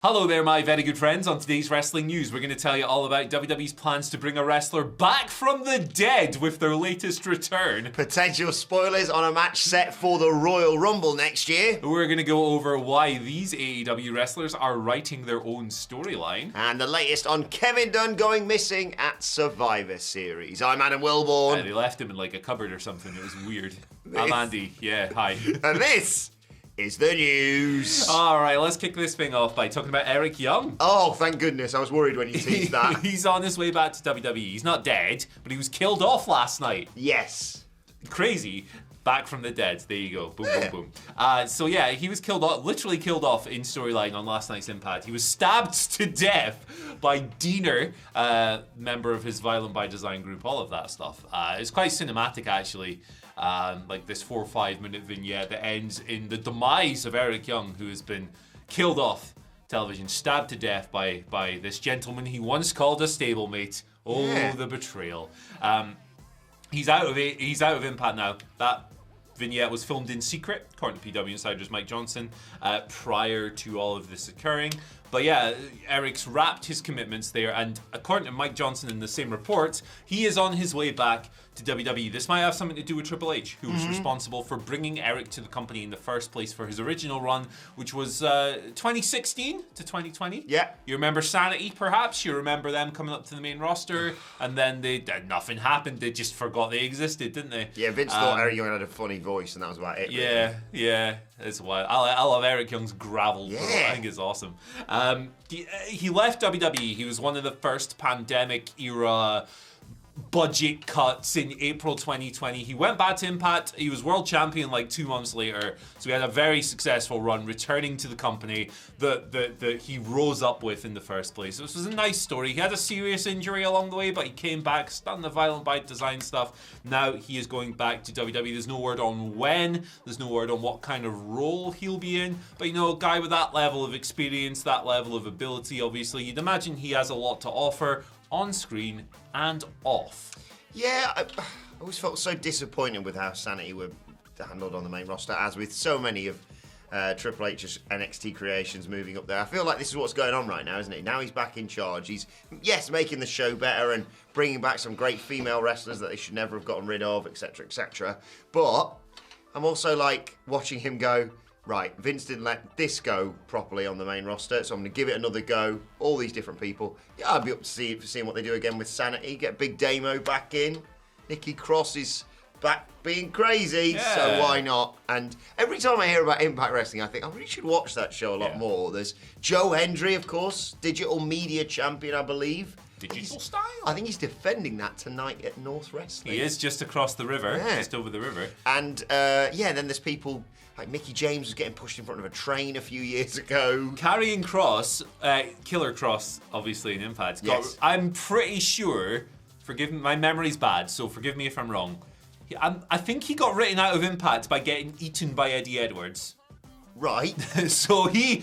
Hello there, my very good friends. On today's wrestling news, we're going to tell you all about WWE's plans to bring a wrestler back from the dead with their latest return. Potential spoilers on a match set for the Royal Rumble next year. We're going to go over why these AEW wrestlers are writing their own storyline. And the latest on Kevin Dunn going missing at Survivor Series. I'm Adam Wilborn. They left him in like a cupboard or something. It was weird. I'm Andy. Yeah, hi. And this is the news. All right, let's kick this thing off by talking about Eric Young. Oh, thank goodness. I was worried when you teased that. He's on his way back to WWE. He's not dead, but he was killed off last night. Yes. Crazy. Back from the dead. There you go. Boom, boom, boom. So yeah, he was killed off, literally killed off in storyline on last night's Impact. He was stabbed to death by Diener, member of his Violent by Design group, all of that stuff. It's quite cinematic, actually. Like this 4 or 5 minute vignette that ends in the demise of Eric Young, who has been killed off television, stabbed to death by this gentleman he once called a stablemate. Oh, yeah. The betrayal. He's out of it. He's out of Impact now. That vignette was filmed in secret, according to PW Insider's Mike Johnson, prior to all of this occurring. But yeah, Eric's wrapped his commitments there, and according to Mike Johnson in the same report, he is on his way back to WWE. This might have something to do with Triple H, who was responsible for bringing Eric to the company in the first place for his original run, which was 2016 to 2020. Yeah. You remember Sanity, perhaps? You remember them coming up to the main roster, and then nothing happened. They just forgot they existed, didn't they? Yeah, Vince thought Eric Young had a funny voice, and that was about it. Yeah, really. yeah. It's wild. I love Eric Young's gravel. Yeah. I think it's awesome. He left WWE. He was one of the first pandemic era budget cuts in April 2020. He went back to Impact. He was world champion like 2 months later. So he had a very successful run returning to the company that he rose up with in the first place. This was a nice story. He had a serious injury along the way, but he came back, done the Violent by Design stuff. Now he is going back to WWE. There's no word on when. There's no word on what kind of role he'll be in. But you know, a guy with that level of experience, that level of ability, obviously, you'd imagine he has a lot to offer on screen and off. Yeah, I always felt so disappointed with how Sanity were handled on the main roster, as with so many of Triple H's NXT creations moving up there. I feel like this is what's going on right now, isn't it? Now he's back in charge. He's, yes, making the show better and bringing back some great female wrestlers that they should never have gotten rid of, etc., etc. But I'm also like watching him go, right, Vince didn't let this go properly on the main roster, so I'm going to give it another go. All these different people. Yeah, I'd be up to seeing what they do again with Sanity. Get Big Damo back in. Nikki Cross is back being crazy, so why not? And every time I hear about Impact Wrestling, I think I really should watch that show a lot more. There's Joe Hendry, of course, digital media champion, I believe. Digital style? I think he's defending that tonight at North Wrestling. He is just across the river, just over the river. And then there's people like Mickey James was getting pushed in front of a train a few years ago. Karrion Kross, Killer Kross, obviously in Impact. Yes. I'm pretty sure, forgive me, my memory's bad, so forgive me if I'm wrong. I think he got written out of Impact by getting eaten by Eddie Edwards. Right. So he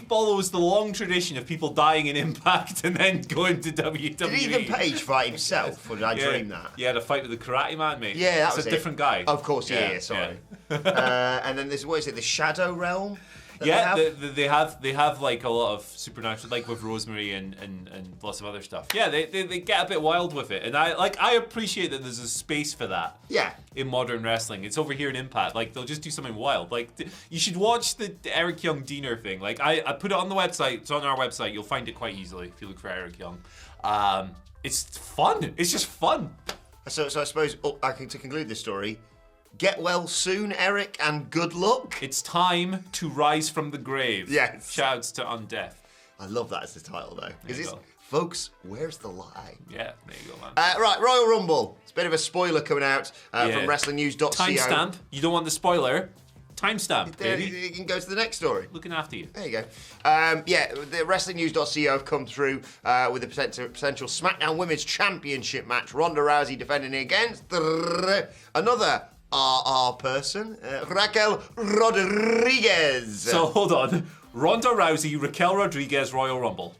follows the long tradition of people dying in Impact and then going to WWE. Did Ethan Page fight himself, or did I dream that? Yeah, the fight with the Karate Man, mate. Yeah, that's a different guy. Of course, yeah, sorry. And then there's, what is it, the Shadow Realm? They have like a lot of supernatural, like with Rosemary and lots of other stuff. Yeah, they get a bit wild with it, and I appreciate that there's a space for that. Yeah. In modern wrestling, it's over here in Impact. Like they'll just do something wild. Like you should watch the Eric Young Diener thing. Like I put it on the website. It's on our website. You'll find it quite easily if you look for Eric Young. It's fun. It's just fun. So I suppose to conclude this story. Get well soon, Eric, and good luck. It's time to rise from the grave. Yes. Shouts to Undeath. I love that as the title, though. Because folks, where's the lie? Yeah, there you go, man. Right, Royal Rumble. It's a bit of a spoiler coming out from WrestlingNews.co. Timestamp. You don't want the spoiler. Timestamp, baby. You can go to the next story. Looking after you. There you go. The WrestlingNews.co have come through with a potential SmackDown Women's Championship match. Ronda Rousey defending against another RR person, Raquel Rodriguez. So hold on. Ronda Rousey, Raquel Rodriguez, Royal Rumble.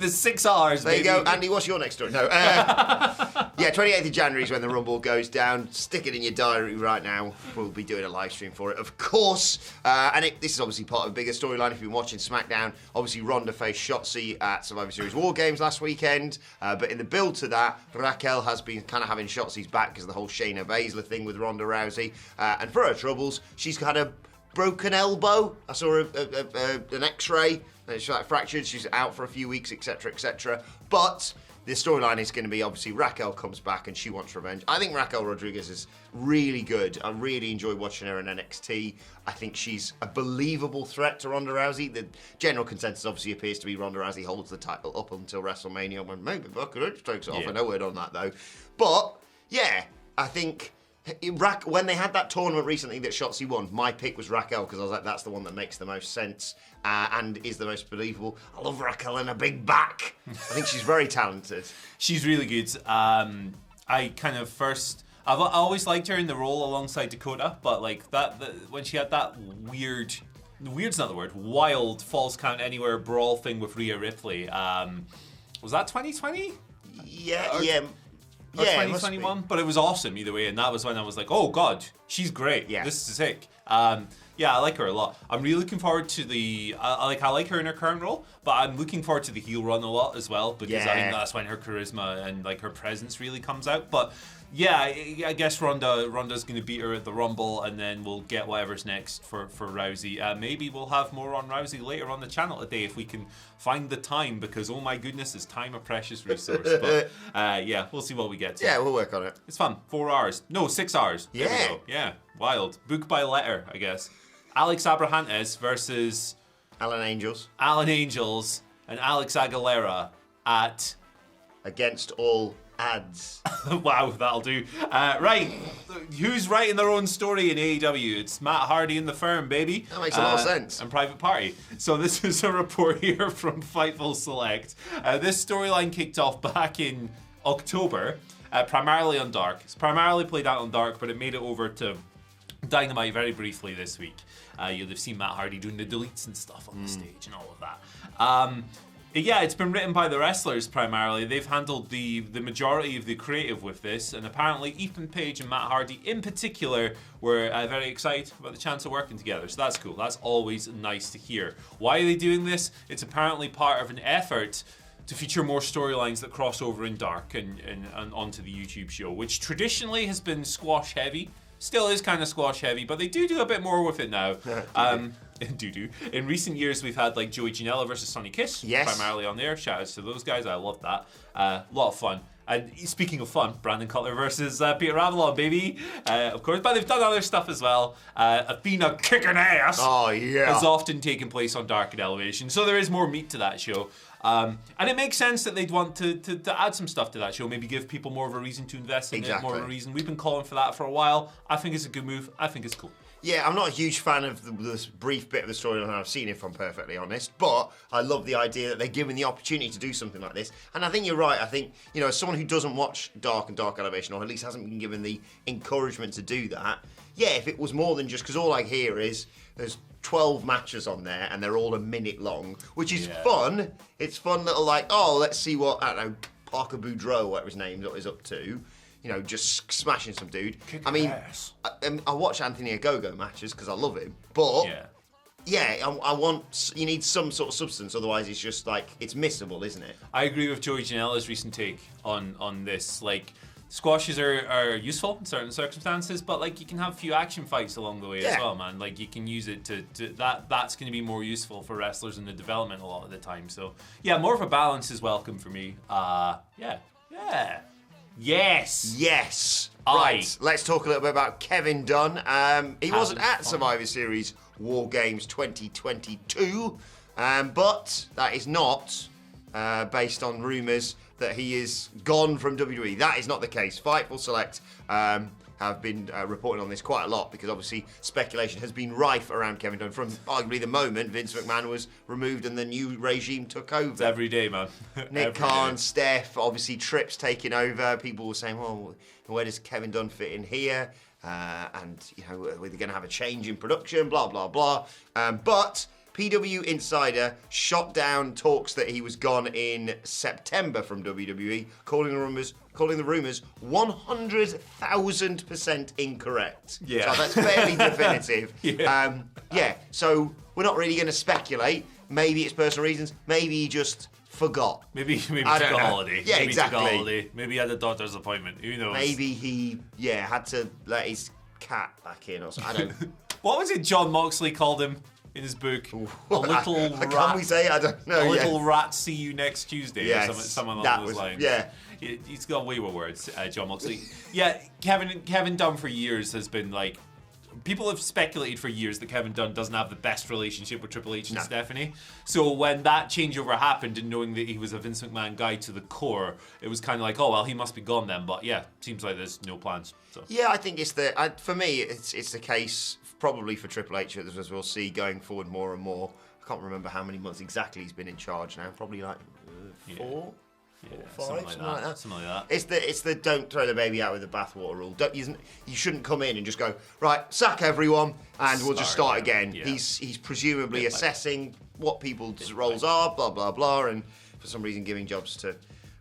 The 6 hours, There baby. you go. Andy, what's your next story? No. Yeah, 28th of January is when the Rumble goes down. Stick it in your diary right now. We'll be doing a live stream for it, of course. This is obviously part of a bigger storyline. If you've been watching SmackDown, obviously Ronda faced Shotzi at Survivor Series War Games last weekend. But in the build to that, Raquel has been kind of having Shotzi's back because of the whole Shayna Baszler thing with Ronda Rousey. And for her troubles, she's had a broken elbow. I saw an X-ray. It's like fractured. She's out for a few weeks, etc., etc. But the storyline is going to be obviously Raquel comes back and she wants revenge. I think Raquel Rodriguez is really good. I really enjoy watching her in NXT. I think she's a believable threat to Ronda Rousey. The general consensus obviously appears to be Ronda Rousey holds the title up until WrestleMania when maybe Becky Lynch takes it off. Yeah. No word on that though. But yeah, I think when they had that tournament recently that Shotzi won, my pick was Raquel because I was like, that's the one that makes the most sense and is the most believable. I love Raquel and a big back. I think she's very talented. She's really good. I always liked her in the role alongside Dakota, but like when she had that weird's not the word, wild false count anywhere brawl thing with Rhea Ripley. Was that 2020? Yeah. Or 2021, but it was awesome either way, and that was when I was like, oh god, she's great. Yeah. This is sick. I like her a lot. I'm really looking forward to I like her in her current role, but I'm looking forward to the heel run a lot as well, because I think that's when her charisma and like her presence really comes out. But yeah, I guess Ronda's going to beat her at the Rumble, and then we'll get whatever's next for Rousey. Maybe we'll have more on Rousey later on the channel today if we can find the time, because oh my goodness, is time a precious resource. But yeah, we'll see what we get to. Yeah, we'll work on it. It's fun. 4 hours. No, 6 hours. Yeah. There we go. Yeah, wild. Book by letter, I guess. Alex Abrahantes versus Alan Angels and Alex Aguilera at Against All Ads. Wow, that'll do. Right, who's writing their own story in AEW? It's Matt Hardy and the Firm, baby. That makes a lot of sense. And Private Party. So this is a report here from Fightful Select. This storyline kicked off back in October, primarily on Dark. It's primarily played out on Dark, but it made it over to Dynamite very briefly this week. You'll have seen Matt Hardy doing the deletes and stuff on the stage and all of that. Yeah, it's been written by the wrestlers primarily. They've handled the majority of the creative with this, and apparently Ethan Page and Matt Hardy in particular were very excited about the chance of working together. So that's cool. That's always nice to hear. Why are they doing this? It's apparently part of an effort to feature more storylines that cross over in Dark and onto the YouTube show, which traditionally has been squash heavy. Still is kind of squash heavy, but they do a bit more with it now. In recent years, we've had like Joey Janela versus Sonny Kiss, primarily on there. Shout outs to those guys. I love that. A lot of fun. And speaking of fun, Brandon Cutler versus Peter Avalon, baby. Of course, but they've done other stuff as well. Athena kicking ass has often taken place on Dark and Elevation. So there is more meat to that show. And it makes sense that they'd want to add some stuff to that show, maybe give people more of a reason to invest in it, more of a reason. We've been calling for that for a while. I think it's a good move. I think it's cool. Yeah, I'm not a huge fan of this brief bit of the storyline I've seen, if I'm perfectly honest, but I love the idea that they're given the opportunity to do something like this. And I think you're right. I think, as someone who doesn't watch Dark and Dark Elevation, or at least hasn't been given the encouragement to do that, yeah, if it was more than just, because all I hear is there's 12 matches on there and they're all a minute long, which is fun. It's fun little let's see what, I don't know, Parker Boudreaux, whatever his name is up to. Just smashing some dude. I watch Anthony Ogogo matches because I love him, but I want, you need some sort of substance, otherwise it's just it's missable, isn't it? I agree with Joey Janela's recent take on this. Squashes are useful in certain circumstances, but you can have a few action fights along the way as well, man. You can use it to that's going to be more useful for wrestlers in the development a lot of the time. So yeah, more of a balance is welcome for me. Yes. Right, let's talk a little bit about Kevin Dunn. He wasn't at Survivor Series War Games 2022, but that is not based on rumours that he is gone from WWE. That is not the case. Fightful Select have been reporting on this quite a lot because obviously speculation has been rife around Kevin Dunn from arguably the moment Vince McMahon was removed and the new regime took over. It's every day, man. Nick Khan, Steph, obviously Trips taking over. People were saying, well, where does Kevin Dunn fit in here? And, we're going to have a change in production, blah, blah, blah. But PW Insider shot down talks that he was gone in September from WWE, calling the rumors 100,000% incorrect. Yeah. So that's fairly definitive. Yeah. So we're not really going to speculate. Maybe it's personal reasons. Maybe he just forgot. Maybe he took I a don't know. holiday. Yeah, maybe exactly. He took a holiday. Maybe he had a doctor's appointment. Who knows? Maybe he, had to let his cat back in or something. I don't. What was it John Moxley called him in his book? A little rat. Can we say? I don't know. A little rat. See you next Tuesday. Yes, or something along that those was- lines. yeah. He's got way more words, John Moxley. Yeah, Kevin Dunn for years has been like. People have speculated for years that Kevin Dunn doesn't have the best relationship with Triple H and Stephanie. So when that changeover happened and knowing that he was a Vince McMahon guy to the core, it was kind of like, oh, well, he must be gone then. But yeah, seems like there's no plans. So. Yeah, I think it's for me, it's the case probably for Triple H, as we'll see going forward more and more. I can't remember how many months exactly he's been in charge now. Probably like 4. Yeah, 4 or 5, something like that. Something like that. It's the don't throw the baby out with the bathwater rule. You shouldn't come in and just go, right, sack everyone and we'll just start again. Yeah. He's presumably assessing what people's roles are, blah blah blah, and for some reason giving jobs to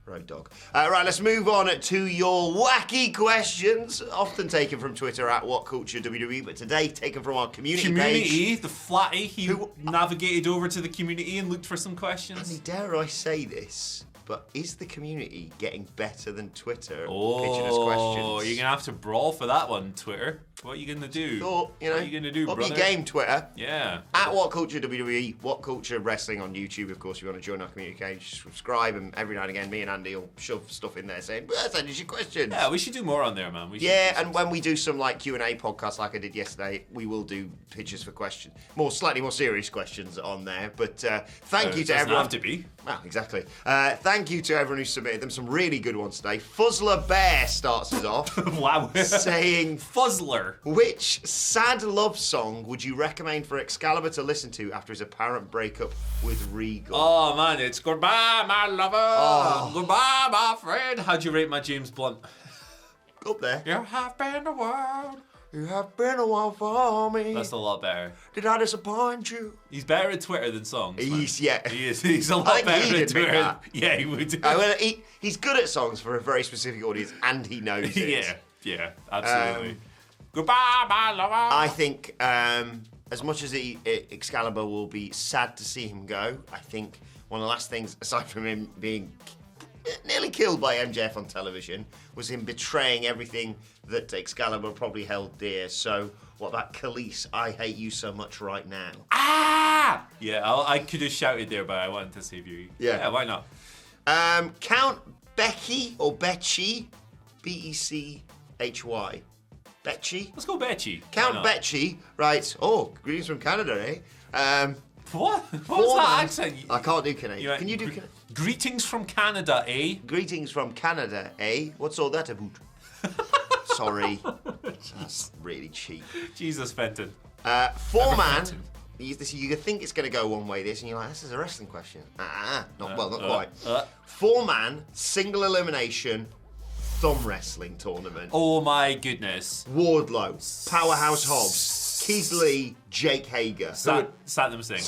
Road Dogg. Right, let's move on to your wacky questions, often taken from Twitter at WhatCulture WWE, but today taken from our community page. The flatty, he navigated over to the community and looked for some questions. And dare I say this? But is the community getting better than Twitter pitching us Oh, questions? you're going to have to brawl for that one, Twitter. What are you going to do? Thought, what are you going to do, up brother? your game, Twitter. Yeah. At WhatCulture WWE, WhatCulture Wrestling on YouTube. Of course, if you want to join our community page, subscribe, and every now and again, me and Andy will shove stuff in there saying, send us your questions. Yeah, we should do more on there, man. And when we do some like Q&A podcasts like I did yesterday, we will do pitches for questions. Slightly more serious questions on there. But thank you to everyone. Doesn't have to be. Well, exactly. Thank you to everyone who submitted them. Some really good ones today. Fuzzler Bear starts us off. Wow. saying, Fuzzler. which sad love song would you recommend for Excalibur to listen to after his apparent breakup with Regal? Oh, man, it's Goodbye, my lover. Oh. Goodbye, my friend. How'd you rate my James Blunt? Up there. You have been the world. You have been a while for me. That's a lot better. Did I disappoint you? He's better at Twitter than songs. Man. He is. He's a lot think better he'd at admit Twitter. that. Yeah, he would. He's good at songs for a very specific audience, and he knows it. Yeah, absolutely. Goodbye, my lover. I think as much as Excalibur will be sad to see him go, I think one of the last things, aside from him being nearly killed by MJF on television, was him betraying everything that Excalibur probably held dear. So what about Khalees? I hate you so much right now. Ah! Yeah, I could have shouted there, but I wanted to save you. Yeah, why not? Count Becky or Betchy, Bechy. Betchy? Let's go Betchy. Count Betchy, right. Oh, greetings from Canada, eh? What? What was that accent? I can't do Canadian. Can you do Canadian? Greetings from Canada, eh? Greetings from Canada, eh? What's all that about? Sorry. That's really cheap. Jesus, Fenton. Four-man. You think it's going to go one way, this, and you're like, this is a wrestling question. Not quite. Four-man, single elimination, thumb wrestling tournament. Oh my goodness. Wardlow, Powerhouse Hobbs, Keith Lee, Jake Hager. Satnam Singh.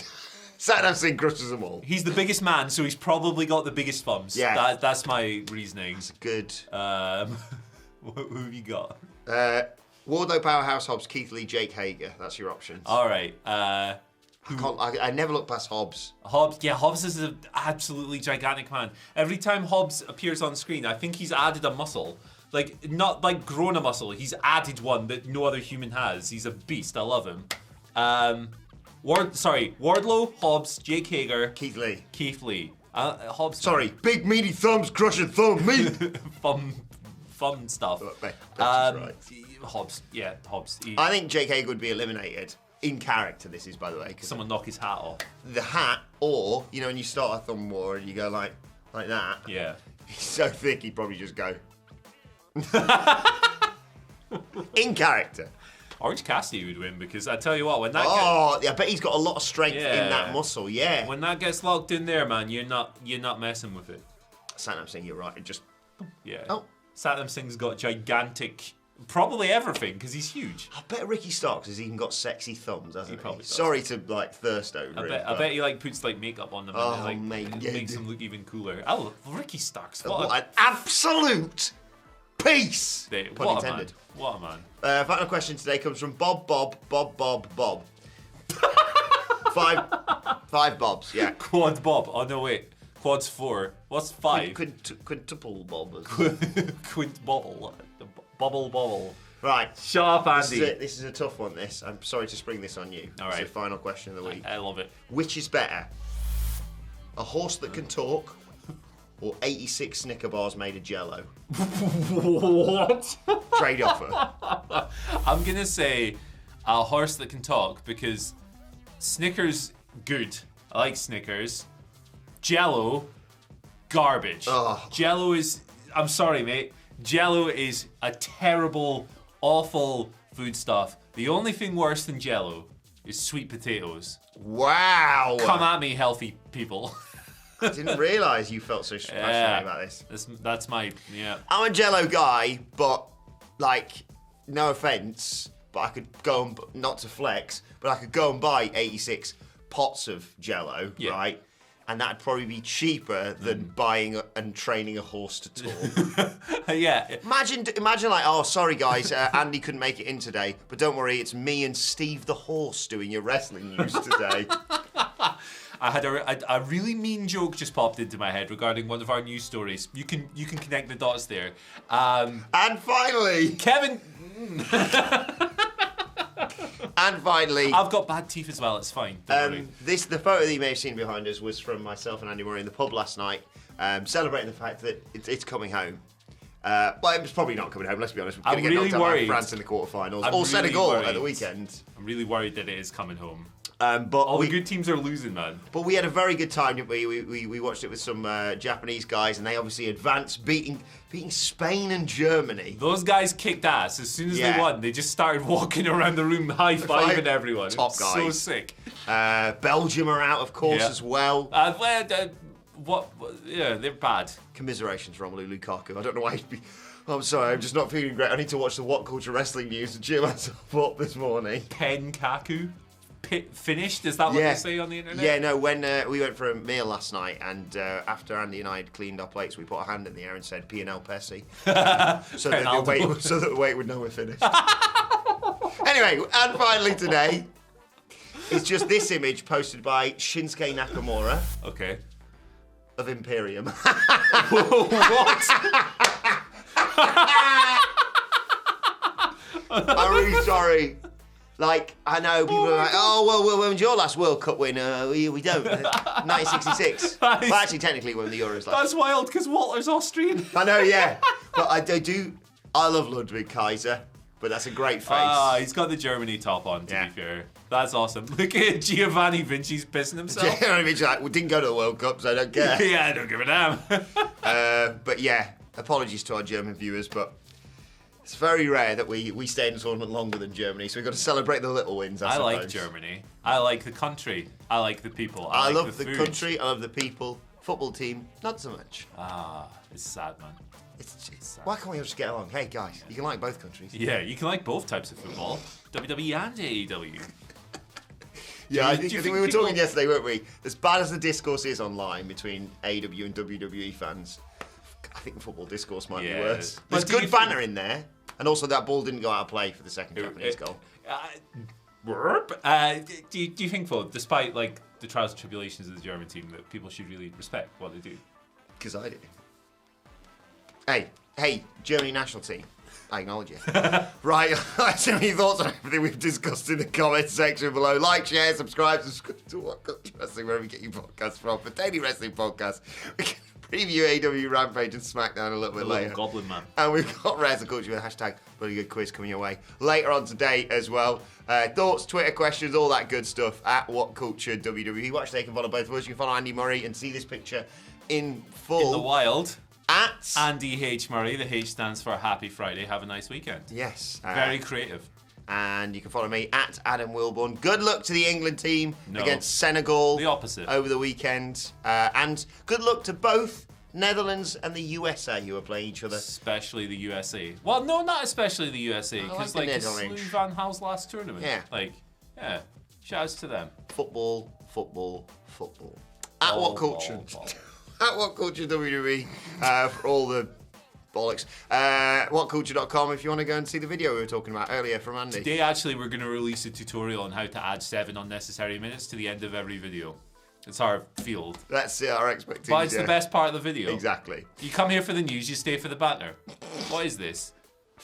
Satnam Singh crushes them all. He's the biggest man, so he's probably got the biggest thumbs. Yeah. That's my reasoning. It's good. Who have you got? Wardlow, Powerhouse Hobbs, Keith Lee, Jake Hager. That's your options. All right. I never look past Hobbs. Hobbs is an absolutely gigantic man. Every time Hobbs appears on screen, I think he's added a muscle. Like, not like grown a muscle, he's added one that no other human has. He's a beast, I love him. Wardlow, Hobbs, Jake Hager, Keith Lee. Hobbs. Sorry, big meaty thumbs crushing thumb meat. Fun stuff. Right. Hobbs. I think Jake Hager would be eliminated. In character, this is, by the way. Someone knock his hat off. The hat, or, when you start a thumb war and you go like that. Yeah. He's so thick, he'd probably just go. In character. Orange Cassidy would win because I tell you what, when that I bet he's got a lot of strength in that muscle, yeah. When that gets locked in there, man, you're not messing with it. Satnam Singh, you're right. It just Satnam Singh's got gigantic Probably everything, because he's huge. I bet Ricky Starks has even got sexy thumbs, hasn't he? probably does. Sorry to thirst over it. I bet he puts makeup on them and mate, it makes them look even cooler. Oh, Ricky Starks. What an absolute piece! Pun What intended. What a man. Final question today comes from Bob. 5 Bobs, yeah. Quad Bob. Oh, no, wait. Quad's 4. What's 5? Quintuple Bob. Quint Bobble. Bobble. Right. Shut up, Andy. This is a tough one, this. I'm sorry to spring this on you. All It's right. the final question of the week. I love it. Which is better? A horse that can talk or 86 Snicker bars made of Jell-O? What? Trade offer. I'm going to say a horse that can talk because Snickers, good. I like Snickers. Jell-O, garbage. Oh. Jell-O is... I'm sorry, mate. Jell-O is a terrible, awful foodstuff. The only thing worse than Jell-O is sweet potatoes. Wow. Come at me, healthy people. I didn't realise you felt so passionate about this. That's my... Yeah. I'm a Jell-O guy, but, no offence, but I could go and... Not to flex, but I could go and buy 86 pots of Jell-O, right? And that'd probably be cheaper than buying and training a horse to talk. Yeah. Imagine oh, sorry guys, Andy couldn't make it in today, but don't worry, it's me and Steve the horse doing your wrestling news today. I had a really mean joke just popped into my head regarding one of our news stories. You can connect the dots there. And finally, Kevin. And finally, I've got bad teeth as well. It's fine. Don't worry. the photo that you may have seen behind us was from myself and Andy Murray in the pub last night, celebrating the fact that it's coming home. Well, it was probably not coming home. Let's be honest. We're going to get knocked out by France in the quarterfinals, or Senegal at the weekend. I'm really worried that it is coming home. But all the good teams are losing, man. But we had a very good time, didn't we? We watched it with some Japanese guys, and they obviously advanced, beating Spain and Germany. Those guys kicked ass. As soon as they won, they just started walking around the room high-fiving everyone. Top guys. So sick. Belgium are out, of course, as well. Yeah, they're bad. Commiserations, Romelu Lukaku. I don't know why he'd be... I'm sorry, I'm just not feeling great. I need to watch the WhatCulture wrestling news to cheer myself up this morning. Pen Kaku. Finished? Is that what they say on the internet? Yeah, no, when we went for a meal last night and after Andy and I had cleaned our plates, we put a hand in the air and said P&L Pessi. so that the wait would know we're finished. Anyway, and finally today, it's just this image posted by Shinsuke Nakamura. Okay. Of Imperium. What? I'm really sorry. I know people are like, oh, well, when was your last World Cup win? We don't. 1966. Well, actually, technically, when the Euros last. That's wild, because Walter's Austrian. I know, yeah. But I love Ludwig Kaiser, but that's a great face. He's got the Germany top on, to be fair. That's awesome. Look at Giovanni Vinci's pissing himself. Giovanni Vinci, we didn't go to the World Cup, so I don't care. Yeah, I don't give a damn. But yeah, apologies to our German viewers, but it's very rare that we stay in the tournament longer than Germany, so we've got to celebrate the little wins, I suppose. Like Germany. I like the country. I like the people. I like love the the food. country, I love the people. Football team, not so much. It's sad, man. It's sad. Why can't we all just get along? Hey, guys, you can like both countries. Yeah, you can like both types of football. WWE and AEW. Yeah, I think we were talking yesterday, weren't we? As bad as the discourse is online between AEW and WWE fans, I think the football discourse might be worse. There's good banter in there, and also that ball didn't go out of play for the second Japanese goal. Do you think, though, despite the trials and tribulations of the German team, that people should really respect what they do? Because I do. Hey, Germany national team. I acknowledge you. Right, so any thoughts on everything we've discussed in the comments section below? Like, share, subscribe to WhatCulture Wrestling, wherever you get your podcasts from. For daily wrestling podcasts, we can preview AW Rampage and SmackDown a little bit later. Goblin man. And we've got Wrestle Culture with hashtag bloody good quiz coming your way later on today as well. Thoughts, Twitter questions, all that good stuff at WhatCulture WWE. Watch, they can follow both of us. You can follow Andy Murray and see this picture in full. In the wild. At Andy H. Murray. The H stands for Happy Friday. Have a nice weekend. Yes. Very creative. And you can follow me at Adam Wilborn. Good luck to the England team against Senegal. The opposite. Over the weekend. And good luck to both Netherlands and the USA who are playing each other. Especially the USA. Well, no, not especially the USA, because like the like Netherlands. Slew Van Hal's last tournament. Yeah. Like, yeah. Shouts to them. Football, football, football. At Ball, What Culture? ball, ball. At What Culture WWE for all the bollocks. WhatCulture.com if you want to go and see the video we were talking about earlier from Andy. Today, actually, we're going to release a tutorial on how to add 7 unnecessary minutes to the end of every video. It's our field. That's our expertise. But it's the best part of the video. Exactly. You come here for the news, you stay for the banter. What is this?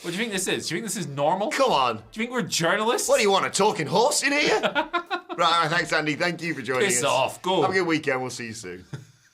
What do you think this is? Do you think this is normal? Come on. Do you think we're journalists? What do you want, a talking horse in here? Right, thanks, Andy. Thank you for joining us. Piss off. Go. Have a good weekend. We'll see you soon.